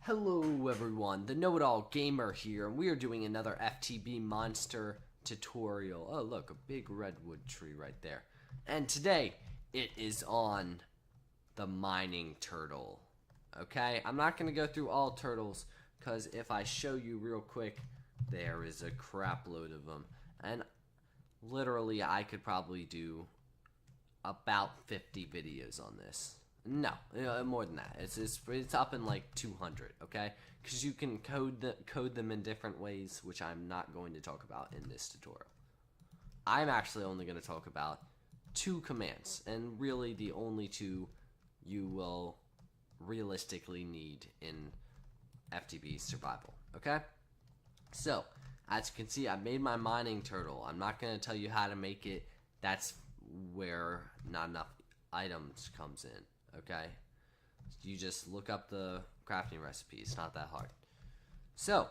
Hello everyone, the Know-It-All Gamer here, and we are doing another FTB monster tutorial. Oh look, a big redwood tree right there. And today, it is on the mining turtle. Okay, I'm not going to go through all turtles, because if I show you real quick, there is a crap load of them. And literally, I could probably do about 50 videos on this. No, more than that. It's up in like 200, okay? Because you can code them in different ways, which I'm not going to talk about in this tutorial. I'm actually only going to talk about 2 commands, and really the only 2 you will realistically need in FTB survival, okay? So, as you can see, I made my mining turtle. I'm not going to tell you how to make it. That's where not enough items comes in. Okay, you just look up the crafting recipe. It's not that hard. So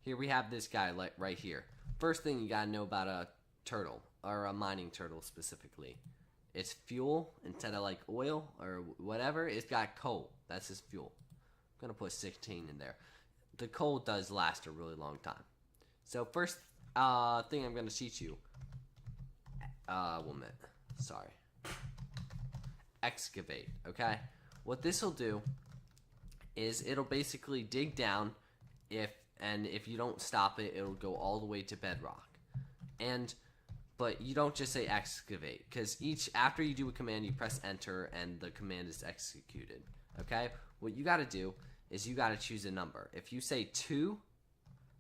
here we have this guy right here. First thing you gotta know about a turtle, or a mining turtle specifically, it's fuel instead of like oil or whatever. It's got coal. That's his fuel. I'm gonna put 16 in there. The coal does last a really long time. So first thing I'm gonna teach you. 1 minute. Sorry. Excavate, okay? What this will do is it'll basically dig down, if you don't stop it, it'll go all the way to bedrock. But you don't just say excavate, because after you do a command, you press enter and the command is executed, okay? What you gotta do is you gotta choose a number. If you say 2,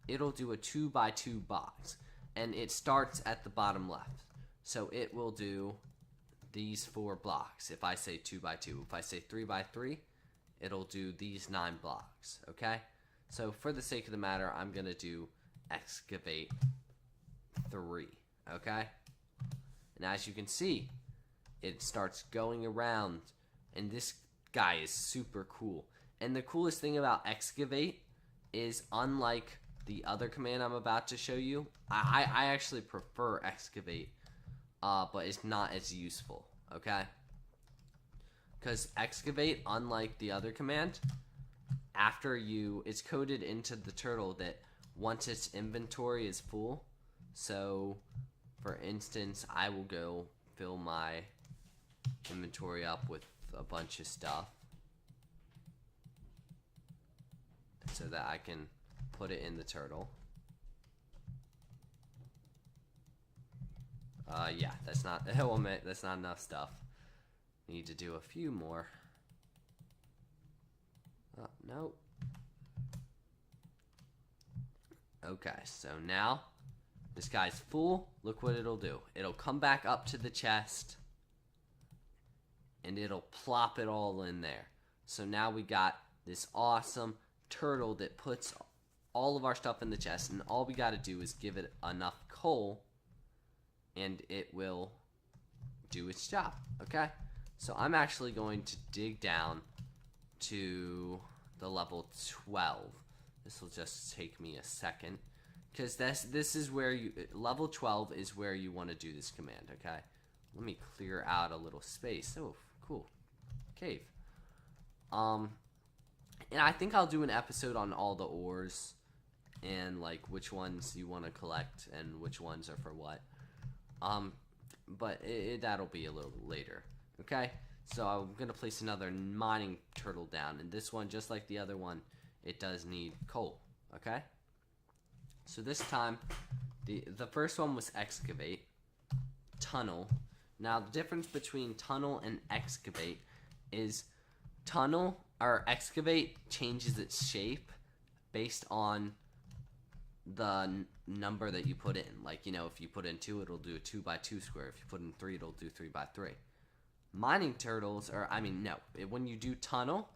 it'll do a 2 by 2 box, and it starts at the bottom left. So it will do these 4 blocks if I say 2 by 2. If I say 3 by 3, it'll do these 9 blocks, okay? So for the sake of the matter, I'm going to do excavate 3, okay? And as you can see, it starts going around, and this guy is super cool. And the coolest thing about excavate is, unlike the other command I'm about to show you, I actually prefer excavate. But it's not as useful, okay? Because excavate, unlike the other command, it's coded into the turtle that once its inventory is full, so for instance, I will go fill my inventory up with a bunch of stuff so that I can put it in the turtle. Yeah, that's not enough stuff. Need to do a few more. Oh, nope. Okay, so now this guy's full. Look what it'll do. It'll come back up to the chest, and it'll plop it all in there. So now we got this awesome turtle that puts all of our stuff in the chest, and all we gotta do is give it enough coal, and it will do its job, okay? So I'm actually going to dig down to the level 12. This will just take me a second, because this is where level 12 is where you want to do this command, okay? Let me clear out a little space. Oh, cool. Cave. And I think I'll do an episode on all the ores, and like which ones you want to collect and which ones are for what. But that'll be a little later, okay? So I'm going to place another mining turtle down, and this one, just like the other one, it does need coal, okay? So this time, the first one was excavate, tunnel. Now the difference between tunnel and excavate is excavate changes its shape based on the number that you put in. Like, if you put in 2, it'll do a 2 by 2 square. If you put in 3, it'll do 3 by 3. Mining turtles when you do tunnel,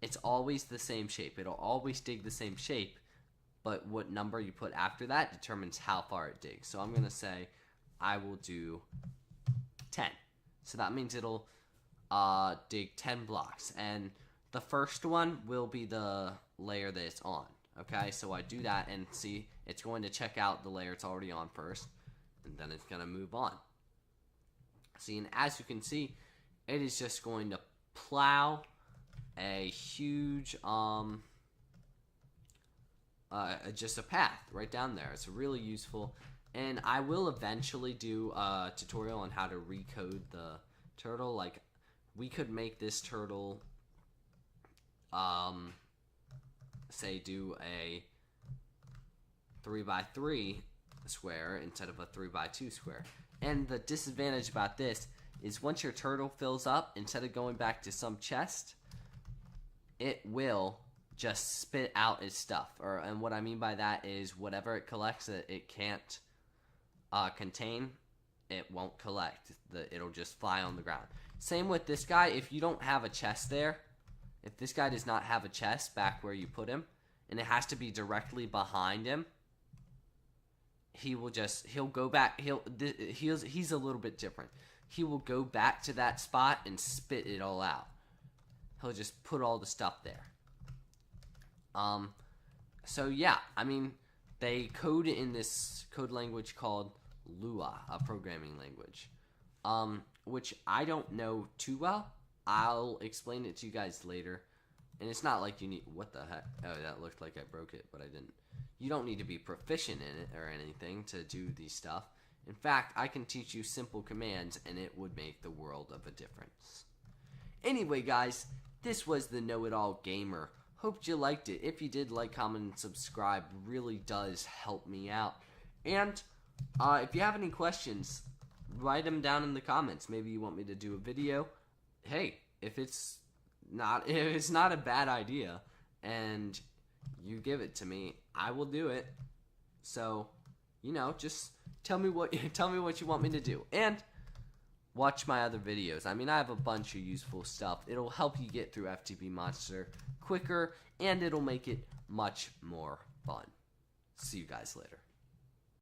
it's always the same shape. It'll always dig the same shape, but what number you put after that determines how far it digs. So I'm going to say I will do 10. So that means it'll dig 10 blocks, and the first one will be the layer that it's on. Okay, so I do that, and see, it's going to check out the layer it's already on first, and then it's going to move on. See, and as you can see, it is just going to plow a huge just a path right down there. It's really useful, and I will eventually do a tutorial on how to recode the turtle. Like, we could make this turtle, say, do a 3x3 square instead of a 3x2 square. And the disadvantage about this is once your turtle fills up, instead of going back to some chest, it will just spit out its stuff. And what I mean by that is whatever it collects that it can't contain, it won't collect. It'll just fly on the ground. Same with this guy. If you don't have a chest there, if this guy does not have a chest back where you put him, and it has to be directly behind him, he'll go back. He's a little bit different. He will go back to that spot and spit it all out. He'll just put all the stuff there. So yeah, I mean, they code in this code language called Lua, a programming language, which I don't know too well. I'll explain it to you guys later. And it's not like you need, what the heck? Oh, that looked like I broke it, but I didn't. You don't need to be proficient in it or anything to do these stuff. In fact, I can teach you simple commands and it would make the world of a difference. Anyway, guys, this was the Know-It-All Gamer. Hope you liked it. If you did, like, comment, and subscribe. Really does help me out. And if you have any questions, write them down in the comments. Maybe you want me to do a video. Hey, if it's not a bad idea and you give it to me, I will do it. So, you know, just tell me what you want me to do, and watch my other videos. I mean, I have a bunch of useful stuff. It'll help you get through FTB Monster quicker, and it'll make it much more fun. See you guys later.